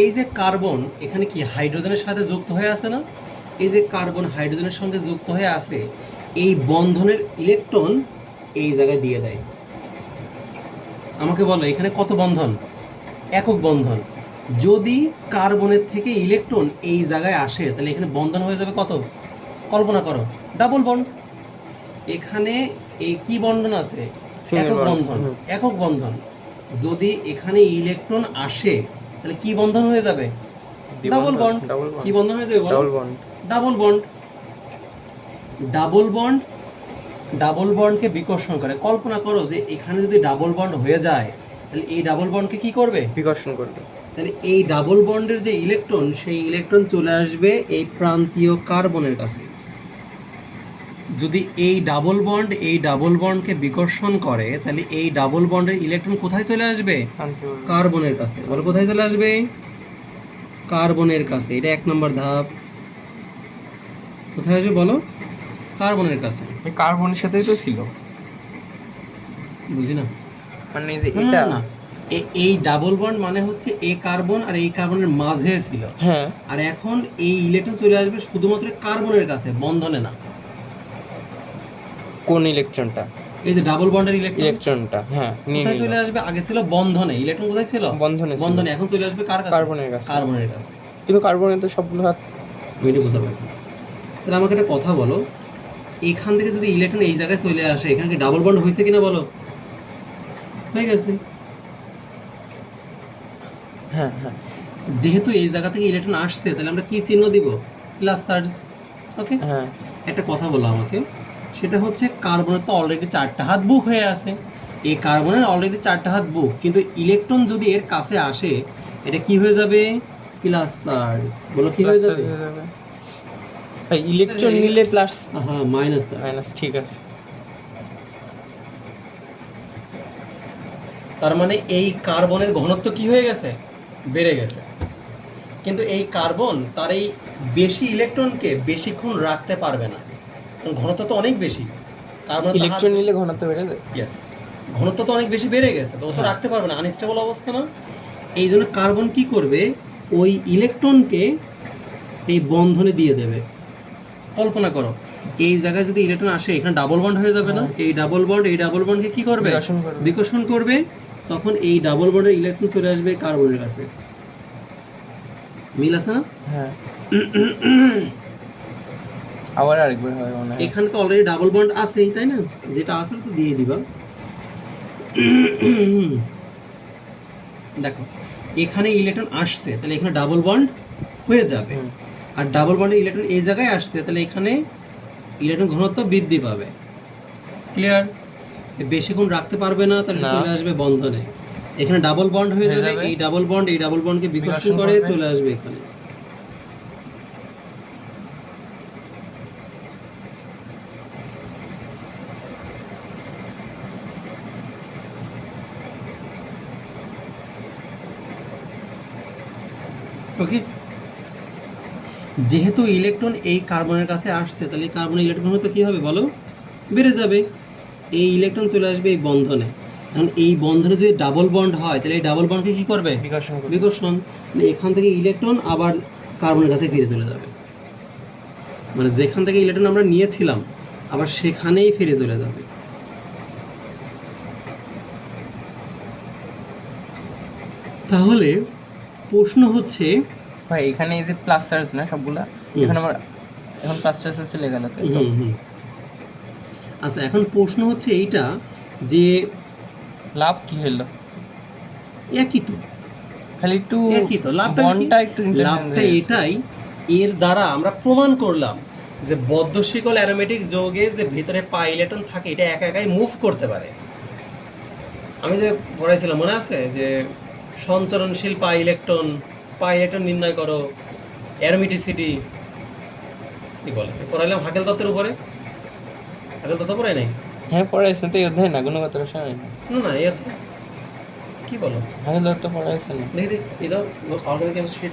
এই যে কার্বন এখানে কি হাইড্রোজেনের সাথে যুক্ত হয়ে আছে না? এই যে কার্বন হাইড্রোজেনের সঙ্গে যুক্ত হয়ে আছে, এই বন্ধনের ইলেকট্রন এই জায়গায় দিয়ে দেয়। আমাকে বলো এখানে কত বন্ধন? একক বন্ধন। যদি কার্বনের থেকে ইলেকট্রন এই জায়গায় আসে তাহলে এখানে বন্ধন হয়ে যাবে কত? কল্পনা করো, ডাবল বন্ড। এখানে এই কি বন্ধন আছে? একক বন্ধন। একক বন্ধন। যদি এখানে ইলেকট্রন আসে তাহলে কি বন্ধন হয়ে যাবে? Double bond. কি বন্ধন হয়ে যাবে? Double bond. Double bond. Double bond double বন্ডকে বিকর্ষণ করে। কল্পনা করো যে এখানে যদি ডাবল বন্ড হয়ে যায় তাহলে এই ডাবল বন্ডকে কি করবে? বিকর্ষণ করবে। তাহলে এই ডাবল বন্ডের যে ইলেকট্রন, সেই ইলেকট্রন চলে আসবে এই প্রান্তীয় কার্বনের কাছে। যদি এই ডাবল বন্ডকে বিকর্ষণ করে তাহলে এই ডাবল বন্ডের ইলেকট্রন কোথায় চলে আসবে? কার্বনের কাছে। বলো কোথায় চলে আসবে? কার্বনের কাছে। এটা 1 নম্বর ধাপ। কোথায় আসবে বলো? কার্বনের কাছে। এই কার্বনের সাথেই তো ছিল, বুঝি না মানে যে এটা না, এই ডাবল বন্ড মানে হচ্ছে এই কার্বন আর এই কার্বনের মাঝে ছিল। হ্যাঁ, আর এখন এই ইলেকট্রন চলে আসবে শুধুমাত্র কার্বনের কাছে, বন্ধনে না। কোন ইলেকট্রনটা? এই যে ডাবল বন্ডের ইলেকট্রনটা, হ্যাঁ, কোথায় চলে আসবে? আগে ছিল বন্ধনে, ইলেকট্রন কোথায় ছিল? বন্ধনে। বন্ধনে। এখন চলে আসবে কার কাছে? কার্বনের কাছে। কার্বনের কাছে। কিন্তু কার্বনের তো সবগুলো হাত মিলে বোঝাবো। তাহলে আমাকে একটা কথা বলো, এখান থেকে যদি ইলেকট্রন এই জায়গায় চলে আসে, এখানে কি ডাবল বন্ড হয়েছে কিনা বলো? হয়ে গেছে। হ্যাঁ হ্যাঁ। যেহেতু এই জায়গা থেকে ইলেকট্রন আসছে তাহলে আমরা কি চিহ্ন দিব? Plus charge. ওকে। হ্যাঁ। একটা কথা বলো আমাকে, সেটা হচ্ছে কার্বনের তো অলরেডি 4টা হাত বুক হয়ে আছে। এই কার্বনের অলরেডি 4টা হাত বুক, কিন্তু ইলেকট্রন যদি এর কাছে আসে এটা কি হয়ে যাবে? Plus charge. বলো কি হয়ে যাবে? ভাই ইলেকট্রন নিলে প্লাস, হ্যাঁ, মাইনাস চার্জ। মাইনাস, ঠিক আছে। তার মানে এই কার্বনের ঘনত্ব কি হয়ে গেছে? বেড়ে গেছে। কিন্তু এই কার্বন তার এই বেশি ইলেকট্রনকে বেশিক্ষণ রাখতে পারবে না, কারণ ঘনত্ব তো অনেক বেশি। কার্বন ইলেকট্রন নিলে ঘনত্ব বেড়ে যায়। ইয়েস, ঘনত্ব তো অনেক বেশি বেড়ে গেছে, তো ও তো রাখতে পারবে না, আনস্টেবল অবস্থা না। এই জন্য কার্বন কি করবে? ওই ইলেকট্রনকে এই বন্ধনে দিয়ে দেবে। কল্পনা করো এই জায়গায় যদি ইলেকট্রন আসে, এখানে ডাবল বন্ড হয়ে যাবে না? এই ডাবল বন্ডকে কি করবে? বিকর্ষণ করবে। তখন এই ডাবল বন্ডের ইলেকট্রন চলে আসবে কার্বনের কাছে। মিল আছে না? হ্যাঁ। আবার আরেকবার হয় মনে হয়। এখানে তো অলরেডি ডাবল বন্ড আছে, তাই না? যেটা আছে তো দিয়ে দিবা। দেখো এখানে ইলেকট্রন আসছে তাহলে এখানে ডাবল বন্ড হয়ে যাবে, আর ডাবল বন্ডের ইলেকট্রন এই জায়গায় আসছে তাহলে এখানে ইলেকট্রন ঘনত্ব বৃদ্ধি পাবে। ক্লিয়ার? বেশিক্ষণ রাখতে পারবে না, তাহলে চলে আসবে বন্ধনে। এখানে ডাবল বন্ড হয়ে যাবে, এই ডাবল বন্ডকে বিকর্ষণ করে চলে আসবে এখানে। ওকে। যেহেতু ইলেকট্রন এই কার্বনের কাছে আসছে তাহলে কার্বনের ইলেকট্রন ঘনত্ব কি হবে বলো? বেড়ে যাবে। এই ইলেকট্রন চলে আসবে এই বন্ধনে। এখন এই বন্ধনে যদি ডাবল বন্ড হয় তাহলে এই ডাবল বন্ডকে কি করবে? বিকর্ষণ। মানে এখান থেকে ইলেকট্রন আবার কার্বনের কাছে ফিরে চলে যাবে, মানে যেখান থেকে ইলেকট্রন আমরা নিয়েছিলাম আবার সেখানেই ফিরে চলে যাবে। তাহলে প্রশ্ন হচ্ছে, ভাই এখানে এই যে প্লাস চার্জ না সবগুলা, এখানে আমার এখন প্লাস চার্জ চলে গেল। আচ্ছা, এখন প্রশ্ন হচ্ছে এইটা যে লাভ কি হলো? একই তো, খালি একটু একই তো। লাভটা এটাই, এর দ্বারা আমরা প্রমাণ করলাম যে বদ্ধ শিকল অ্যারোমেটিক যৌগে যে ভিতরে পাই ইলেকট্রন থাকে এটা একা একাই মুভ করতে পারে। আমি যে পড়াইছিলাম মনে আছে যে সঞ্চরণশীল পাই ইলেকট্রন নির্ণয় করো, অ্যারোমেটিসিটি কি বলে পড়াইলাম হাকেল তত্ত্বের উপরে। হাকেল তত্ত্ব পড়াই নাই? হ্যাঁ পড়াইছেন তো, এই অধ্যায় না গুণগত রসায়ন। না এই কি বলো, হাকেল তত্ত্ব পড়াইছেন? দেখি এই দাও অর্গানিক কেমিস্ট্রি।